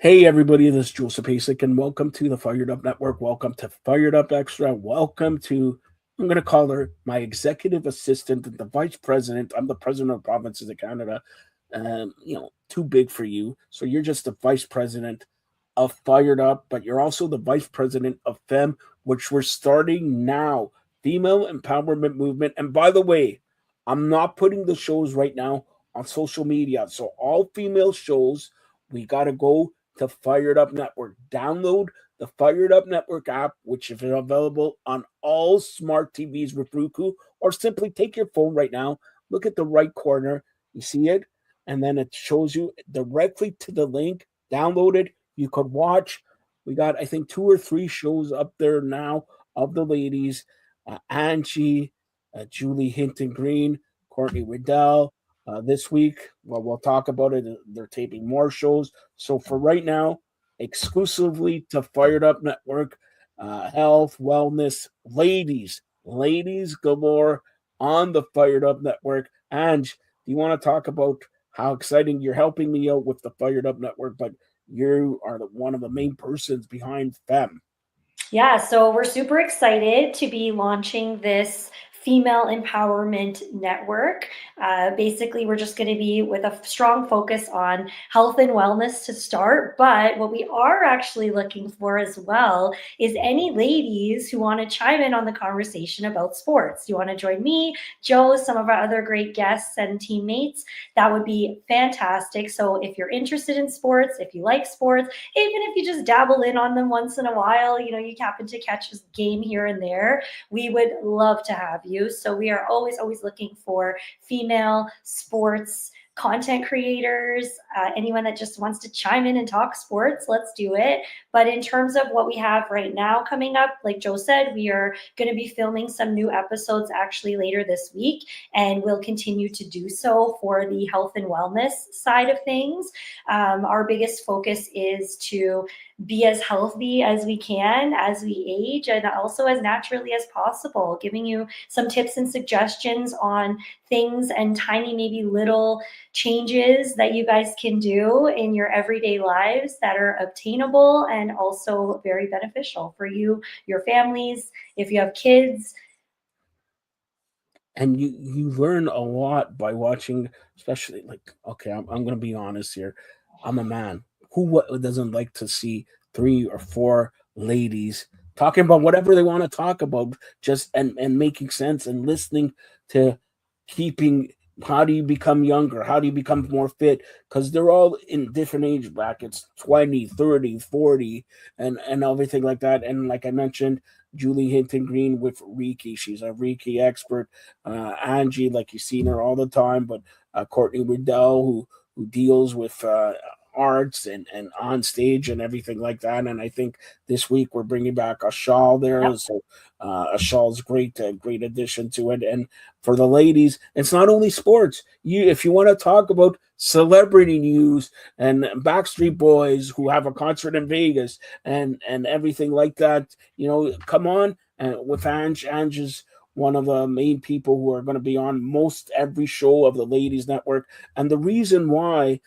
Hey everybody, this is Joseph Pasek, and welcome to the Fired Up Network. Welcome to Fired Up Extra. Welcome to, I'm going to call her my executive assistant and the vice president. I'm the president of provinces of Canada. Too big for you. So you're just the vice president of Fired Up, but you're also the vice president of FEM, which we're starting now. Female Empowerment Movement. And by the way, I'm not putting the shows right now on social media. So all female shows, we got to go to Fired Up Network. Download the Fired Up Network app, which is available on all smart TVs with Roku, or simply take your phone right now, look at the right corner, you see it, and then it shows you directly to the link. Download it. You could watch. We got, I think, 2 or 3 shows up there now of the ladies. Angie, Julie Hinton Green, Courtney Riddell. This week, well, we'll talk about it. They're taping more shows. So for right now, exclusively to Fired Up Network, health, wellness, ladies galore on the Fired Up Network. And do you want to talk about how exciting you're helping me out with the Fired Up Network, but you are one of the main persons behind FEM? Yeah, so we're super excited to be launching this female empowerment network. Basically, we're just going to be with a strong focus on health and wellness to start. But what we are actually looking for as well is any ladies who want to chime in on the conversation about sports. You want to join me, Joe, some of our other great guests and teammates? That would be fantastic. So if you're interested in sports, if you like sports, even if you just dabble in on them once in a while, you happen to catch a game here and there, we would love to have you. So we are always looking for female sports content creators, anyone that just wants to chime in and talk sports, let's do it. But in terms of what we have right now coming up, like Joe said, we are going to be filming some new episodes actually later this week, and we'll continue to do so for the health and wellness side of things. Our biggest focus is to be as healthy as we can as we age, and also as naturally as possible, giving you some tips and suggestions on things and tiny, maybe little changes that you guys can do in your everyday lives that are obtainable and also very beneficial for you, your families, if you have kids. And you learn a lot by watching, especially like, okay, I'm going to be honest here. I'm a man who doesn't like to see 3 or 4 ladies talking about whatever they want to talk about, just and making sense and listening to keeping, how do you become younger, how do you become more fit, because they're all in different age brackets, 20, 30, 40, and everything like that. And like I mentioned, Julie Hinton Green with Reiki, she's a Reiki expert. Angie, like you've seen her all the time, but Courtney Riddell, who deals with arts and on stage and everything like that. And I think this week we're bringing back a shawl there, Yep. so a shawl's great, great addition to it. And for the ladies, it's not only sports. If you want to talk about celebrity news and Backstreet Boys who have a concert in Vegas and everything like that, come on. And with Ange is one of the main people who are going to be on most every show of the Ladies Network. And the reason why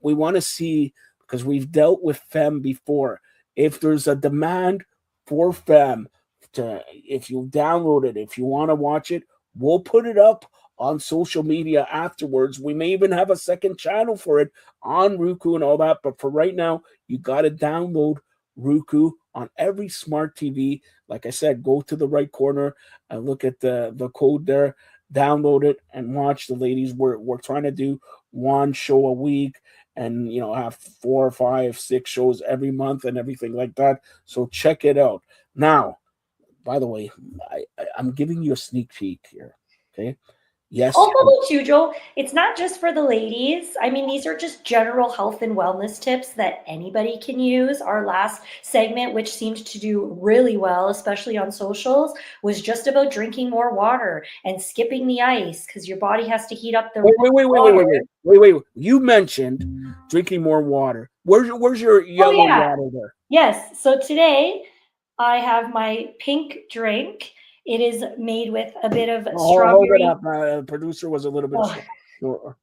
we want to see, because we've dealt with FEM before, if there's a demand for FEM, if you download it, if you want to watch it, we'll put it up on social media afterwards. We may even have a second channel for it on Roku and all that. But for right now, you got to download Roku on every smart TV. Like I said, go to the right corner and look at the code there, download it, and watch the ladies. We're trying to do one show a week, and have 4, 5, 6 shows every month and everything like that. So check it out. Now, by the way, I'm giving you a sneak peek here. Okay. Yes. Also, though, too, Joe, it's not just for the ladies. I mean, these are just general health and wellness tips that anybody can use. Our last segment, which seemed to do really well, especially on socials, was just about drinking more water and skipping the ice because your body has to heat up the water. Wait. You mentioned drinking more water. Where's your Oh, yellow yeah. water there? Yes. So today I have my pink drink. It is made with a bit of Hold it strawberry. up. Producer was a little bit Oh, slow.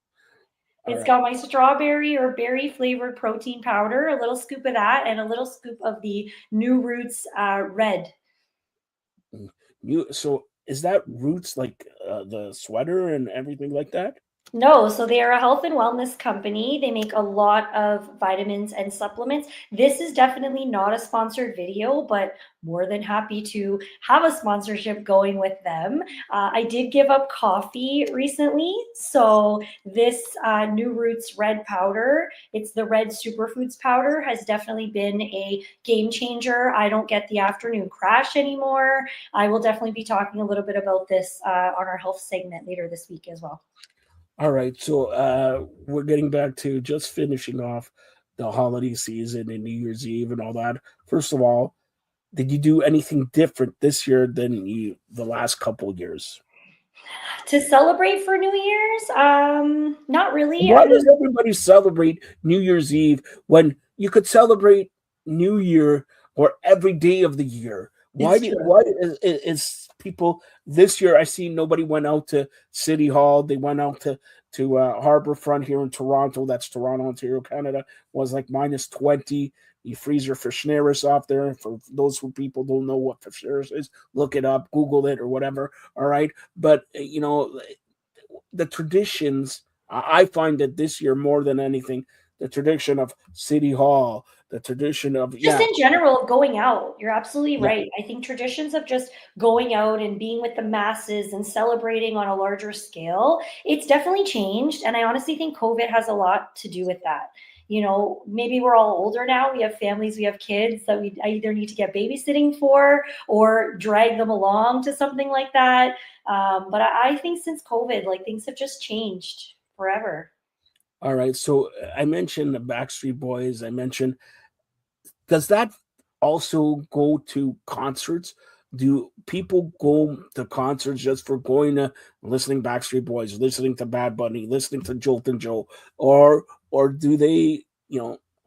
All It's right. got my strawberry or berry flavored protein powder, a little scoop of that, and a little scoop of the New Roots red. Mm. So is that Roots like the sweater and everything like that? No, so they are a health and wellness company. They make a lot of vitamins and supplements. This is definitely not a sponsored video, but more than happy to have a sponsorship going with them. I did give up coffee recently. So, this New Roots red powder, it's the red superfoods powder, has definitely been a game changer. I don't get the afternoon crash anymore. I will definitely be talking a little bit about this on our health segment later this week as well. All right, so we're getting back to just finishing off the holiday season and New Year's Eve and all that. First of all, did you do anything different this year than you the last couple years? To celebrate for New Year's? Not really. I Why does mean, everybody celebrate New Year's Eve when you could celebrate New Year or every day of the year? it's true. Why is people this year? I see nobody went out to City Hall. They went out to Harbourfront here in Toronto. That's Toronto, Ontario, Canada. Was like -20. You freeze your Fishneris off there. For those who people don't know what Fishneris is, look it up, Google it, or whatever. All right, but the traditions. I find that this year more than anything, the tradition of City Hall, the tradition of Just in general of going out. You're absolutely yeah. right. I think traditions of just going out and being with the masses and celebrating on a larger scale, it's definitely changed. And I honestly think COVID has a lot to do with that. Maybe we're all older now. We have families, we have kids that we either need to get babysitting for or drag them along to something like that. But I think since COVID, like things have just changed forever. All right. So I mentioned the Backstreet Boys. I mentioned, does that also go to concerts? Do people go to concerts just for going to listening Backstreet Boys, listening to Bad Bunny, listening to Jolt and Joe, or do they,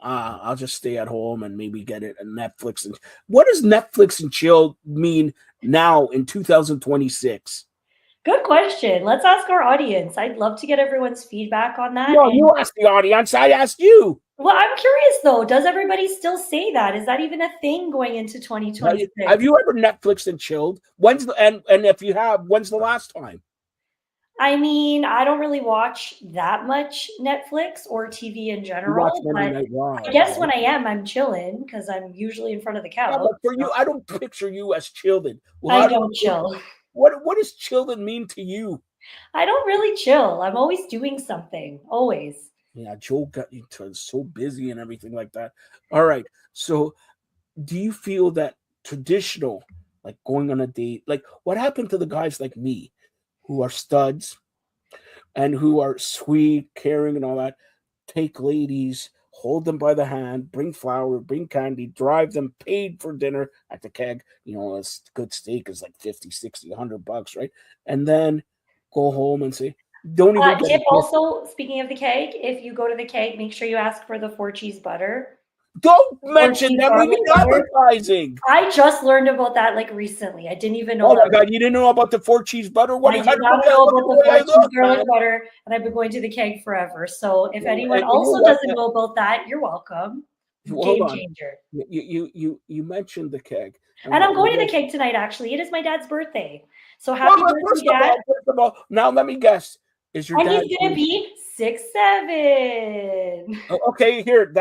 I'll just stay at home and maybe get it on Netflix? And what does Netflix and chill mean now in 2026? Good question. Let's ask our audience. I'd love to get everyone's feedback on that. No, And you asked the audience. I asked you. well, I'm curious though, does everybody still say that? Is that even a thing going into Have 2026? you ever Netflix and chilled? When's the and if you have, when's the last time? I mean, I don't really watch that much Netflix or TV in You watch general, Monday but Night I Raw, guess right? when I am, I'm chilling because I'm usually in front of the Yeah, couch. but for So you, I don't picture you as chilled. Well, I how do don't chill. what does chilled mean to you? I don't really chill. I'm always doing something, always. Yeah, Joe got you so busy and everything like that. All right. So do you feel that traditional, like going on a date, like what happened to the guys like me who are studs and who are sweet, caring, and all that? Take ladies, hold them by the hand, bring flour, bring candy, drive them, paid for dinner at the keg. A good steak is like 50, 60, $100, right? And then go home and say, don't even get a Tip gift. also, speaking of the keg, if you go to the keg, make sure you ask for the four cheese butter Don't or mention cheese them. We garlic need butter. advertising. I just learned about that like recently. I didn't even know Oh that my was. God, you didn't know about the four cheese butter? What I do you, how did do you not look at, know look at about the the way four I cheese look, garlic man? butter, and I've been going to the keg forever. So if anyone And you know also what? doesn't know about that, you're welcome. Hold Game on. changer. You mentioned the keg. And And I'm going to the what keg tonight, actually. It is my dad's birthday. So well, happy birthday, Dad. first of all, now let me guess. Is your And dad he's gonna be 6'7". okay, here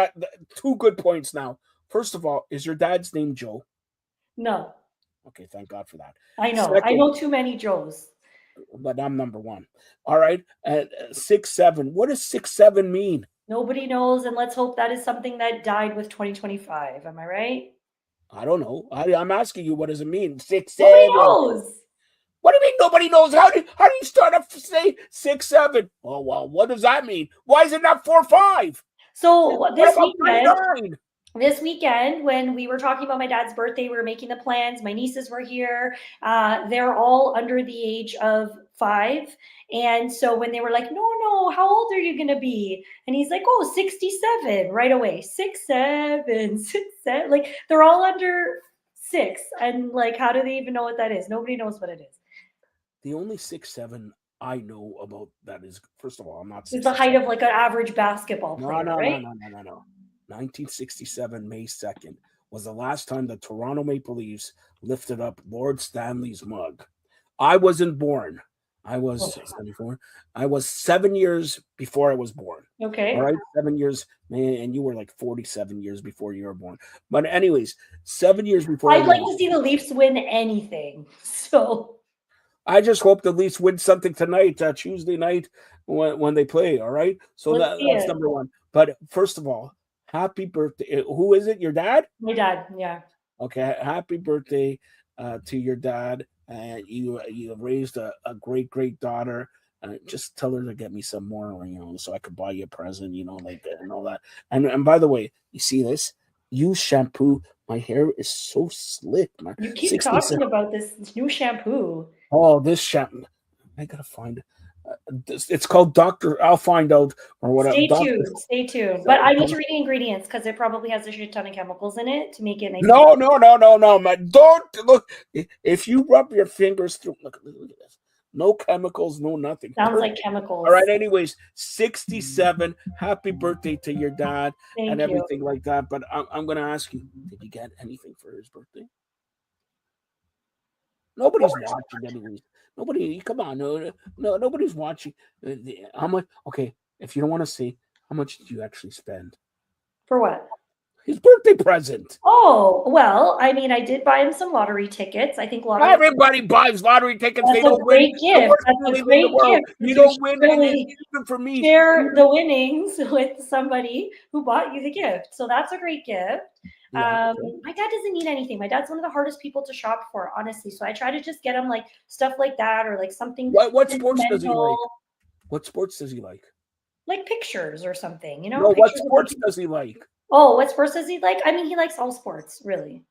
two good points now. First of all, is your dad's name Joe? No, Okay, thank God for that. I know. I Second, know too many Joes. but I'm number one. All right, 6'7". What does 6'7" mean? Nobody knows, and let's hope that is something that died with 2025. Am I right? I don't know. I'm asking you, what does it mean? Six Nobody seven. knows. What do you mean nobody knows? How do you start up to say 6'7"? Oh well, what does that mean? Why is it not 4'5"? So What about 3'9"? this weekend, when we were talking about my dad's birthday, we were making the plans. My nieces were here. They're all under the age of 5. And so when they were like, no, no, how old are you going to be? And he's like, oh, 67 right away. 6'7", 6'7". Like they're all under 6. And like, how do they even know what that is? Nobody knows what it is. The only 6'7" I know about that is, first of all, I'm not It's the 67. height of like an average basketball No, player, no, no, right? no, no, no, no. 1967, May 2nd, was the last time the Toronto Maple Leafs lifted up Lord Stanley's mug. I wasn't born. I was Oh, 74. I was 7 years before I was born. All okay. right, 7 years, man, and you were like 47 years before you were born. But anyways, 7 years before I I'd was like born, to see the Leafs win anything. So I just hope the Leafs win something tonight, Tuesday night when they play. All right, so let's see that's it. number one. But first of all, happy birthday! Who is it? Your dad? My dad, yeah. Okay, happy birthday to your dad. And you have raised a great daughter. Just tell her to get me some more, so I could buy you a present, like and all that. And by the way, you see this? Use shampoo. My hair is so slick, man. You keep 67. talking about this new shampoo. Oh, this shampoo. I gotta find it. It's called Doctor. I'll find out or whatever. Stay Doctor. tuned. Stay tuned. But I need to read the ingredients because it probably has a shit ton of chemicals in it to make it nice and No, man. Don't look. If you rub your fingers through, look at this. No chemicals, no nothing. sounds like Perfect. All chemicals. right. Anyways, 67. Happy birthday to your dad and Thank you. everything like that. But I'm gonna ask you, did you get anything for his birthday? Nobody's watching, anyways. Nobody. Come on. No. Nobody's watching. How much? Okay. If you don't want to see, how much did you actually spend? For what? His birthday present. Oh, well, I mean, I did buy him some lottery tickets. I think lottery Everybody buys lottery tickets. They that's a don't win. great The gift. worst That's a feeling in the great world. gift You because you don't should win, and really even for me, share the winnings with somebody who bought you the gift. So that's a great gift. yeah. Okay. My dad doesn't need anything. My dad's one of the hardest people to shop for, honestly. So I try to just get him like stuff like that or like something What sports does he sentimental, like? What sports does he like? like pictures or something, No, what pictures of like, sports does he like? oh, what sports does he like? I mean, he likes all sports, really.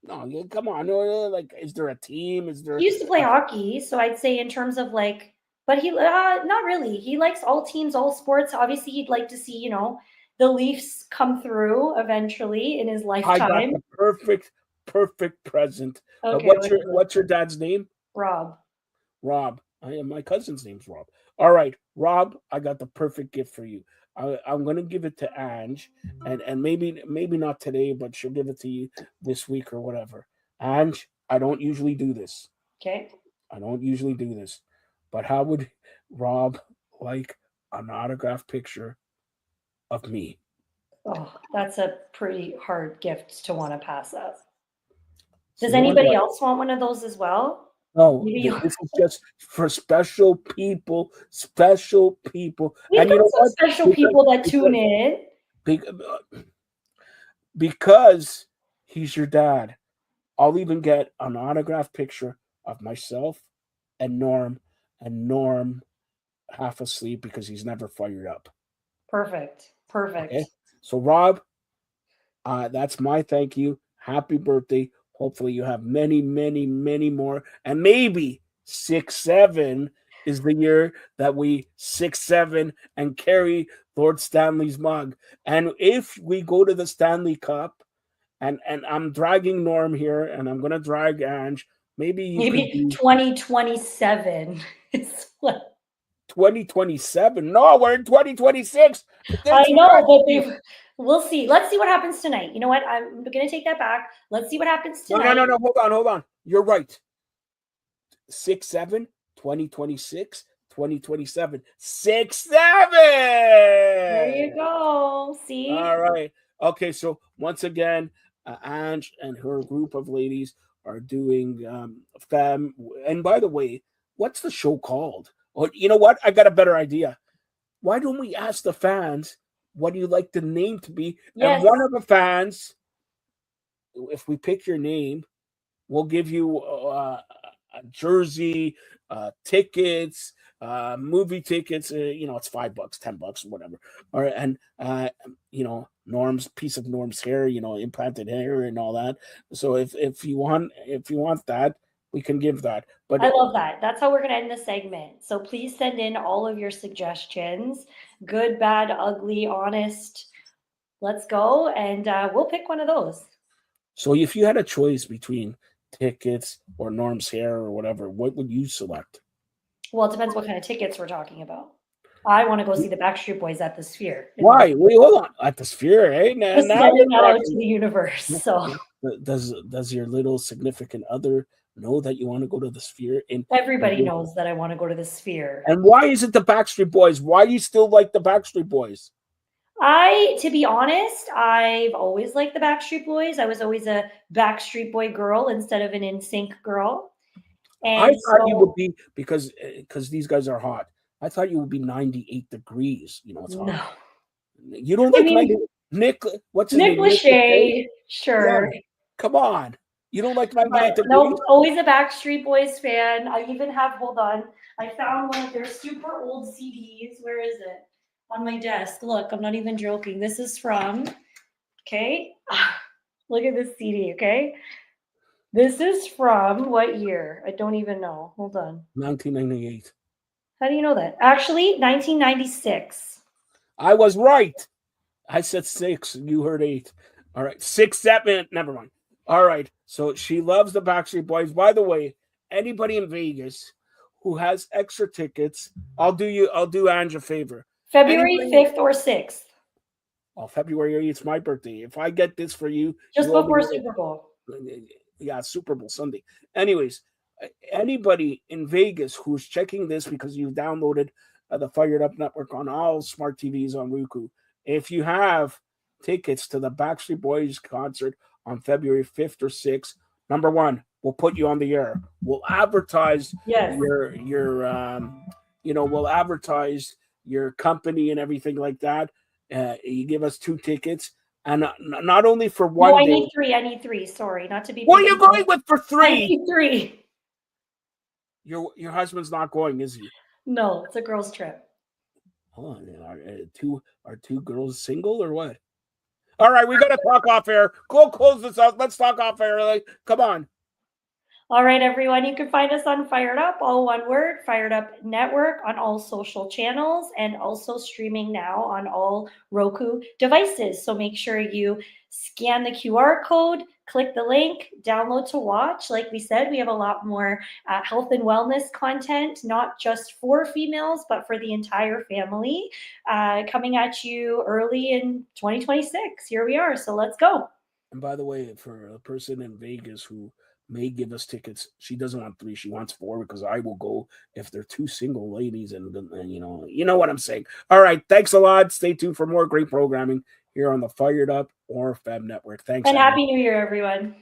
No, come on. Like, is there a team? Is He there? used to play hockey, so I'd say in terms of like, but he not really. He likes all teams, all sports. Obviously, he'd like to see, the Leafs come through eventually in his I got lifetime. the perfect present. Okay, What's your dad's name? Rob. Rob. My cousin's name's Rob. All right, Rob, I got the perfect gift for you. I'm gonna give it to Ange, and maybe not today, but she'll give it to you this week or whatever. Ange, I don't usually do this. Okay. I don't usually do this, but how would Rob like an autograph picture of me? Oh, that's a pretty hard gift to want to pass up. Does See, no wonder. anybody else want one of those as well? No, Maybe this is just for special people. Special people, we've and you got know some what? special Because people that tune because in. because, because he's your dad. I'll even get an autograph picture of myself and Norm half asleep because he's never fired up. Perfect. Perfect. Okay, so Rob, that's my thank you. Happy birthday. Hopefully, you have many more, and maybe 6-7 is the year that we 6-7 and carry Lord Stanley's mug. And if we go to the Stanley Cup, and I'm dragging Norm here, and I'm gonna drag Ange. Maybe you could Maybe be 2027 is what 2027. No, we're in 2026. I That's know, but right. we'll see. Let's see what happens tonight. You know what? I'm going to take that back. Let's see what happens No, no, tonight. no, no. Hold on. You're right. 6-7, 2026, 2027. 6-7. There you go. See? All right. Okay, so once again, Ange and her group of ladies are doing fam. And by the way, what's the show called? Oh, you know what? I got a better idea. Why don't we ask the fans what do you like the name to be? And Yes. one of the fans, if we pick your name, we'll give you a jersey, tickets, movie tickets. It's $5, $10, whatever. All right, and Norm's piece of Norm's hair, implanted hair and all that. So if you want that, we can give that. But I love that. That's how we're going to end the segment. So please send in all of your suggestions. Good, bad, ugly, honest. Let's go. And we'll pick one of those. so if you had a choice between tickets or Norm's hair or whatever, what would you select? Well, it depends what kind of tickets we're talking about. I want to go see the Backstreet Boys at the Sphere in Why? London. Wait, hold on. At the Sphere, eh? Now, Just now you're sending that out to talking. the universe. So Does your little significant other know that you want to go to the Sphere? everybody knows that I want to go to the Sphere. And why is it the Backstreet Boys? Why do you still like the Backstreet Boys? To be honest, I've always liked the Backstreet Boys. I was always a Backstreet Boy girl instead of an NSYNC girl. I And thought you would so, be because these guys are hot. I thought you would be 98 degrees. You know, it's hot. no. You don't I like mean, 90. Nick, what's his Nick name? Nick Lachey? Lachey, Yeah, sure. come on. You don't like 98 But degrees? no, always a Backstreet Boys fan. I even have, hold on, I found one of their super old CDs. Where is it? On my desk. Look, I'm not even joking. This is from, okay, look at this CD, okay? This is from what year? I don't even know. Hold on. 1998. How do you know that? Actually, 1996. I was right. I said 6. You heard 8. All right. 6, 7. Never mind. All right. So she loves the Backstreet Boys. By the way, anybody in Vegas who has extra tickets, I'll do Ange a favor. February Anybody 5th or 6th, February 8th, it's my birthday. If I get this for you, just you owe before me Super Bowl. yeah, Super Bowl Sunday. Anyways, anybody in Vegas who's checking this because you've downloaded the Fired Up Network on all smart TVs on Roku, if you have tickets to the Backstreet Boys concert on February 5th or 6th, number one, we'll put you on the air. We'll advertise Yes. we'll advertise your company and everything like that. You give us 2 tickets, and not only for No, one I day. need three. I need three. Sorry, not to be What are you picky. going with for I 3? need three. Your husband's not going, is he? No, it's a girls' trip. Oh, are two girls single or what? All right, we got to talk off air. Go close this out. Let's talk off air. Like, come on. All right, everyone, you can find us on Fired Up, all one word, Fired Up Network on all social channels and also streaming now on all Roku devices. So make sure you scan the QR code, click the link, download to watch. Like we said, we have a lot more health and wellness content, not just for females, but for the entire family, coming at you early in 2026. Here we are. So let's go. And by the way, for a person in Vegas who may give us tickets, she doesn't want 3; she wants 4 because I will go if they're 2 single ladies, and you know what I'm saying. All right, thanks a lot. Stay tuned for more great programming here on the Fired Up or Fab Network. Thanks, And Anna. Happy New Year, everyone.